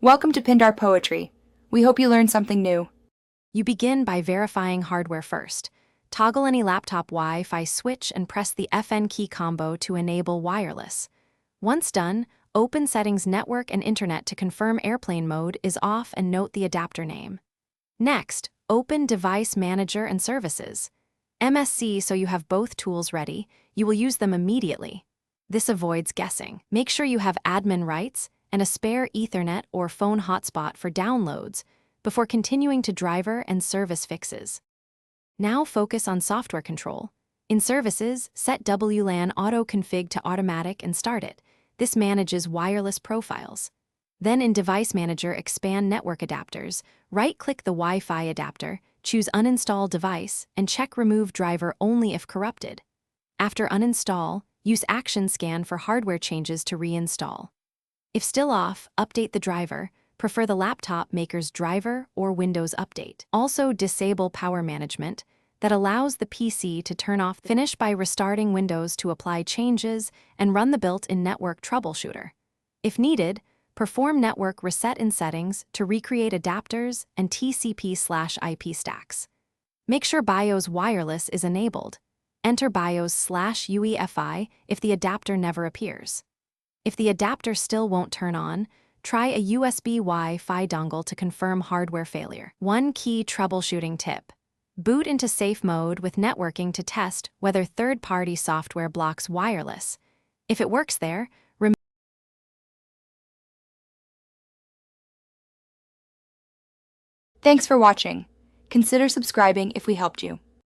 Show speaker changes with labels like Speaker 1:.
Speaker 1: Welcome to Pindar Poetry. We hope you learned something new.
Speaker 2: You begin by verifying hardware first. Toggle any laptop Wi-Fi switch and press the FN key combo to enable wireless. Once done, open Settings Network and Internet to confirm airplane mode is off and note the adapter name. Next, open Device Manager and Services. MSC so you have both tools ready. You will use them immediately. This avoids guessing. Make sure you have admin rights and a spare Ethernet or phone hotspot for downloads before continuing to driver and service fixes. Now focus on software control. In Services, set WLAN auto-config to automatic and start it. This manages wireless profiles. Then in Device Manager, expand network adapters. Right-click the Wi-Fi adapter, choose Uninstall Device, and check Remove Driver only if corrupted. After uninstall, use Action Scan for hardware changes to reinstall. If still off, update the driver. Prefer the laptop maker's driver or Windows Update. Also disable power management that allows the PC to turn off. Finish by restarting Windows to apply changes and run the built-in network troubleshooter. If needed, perform network reset in settings to recreate adapters and TCP/IP stacks. Make sure BIOS wireless is enabled. Enter BIOS/UEFI if the adapter never appears. If the adapter still won't turn on, try a USB Wi-Fi dongle to confirm hardware failure. One key troubleshooting tip. Boot into safe mode with networking to test whether third-party software blocks wireless. If it works there,
Speaker 1: Thanks for watching. Consider subscribing if we helped you.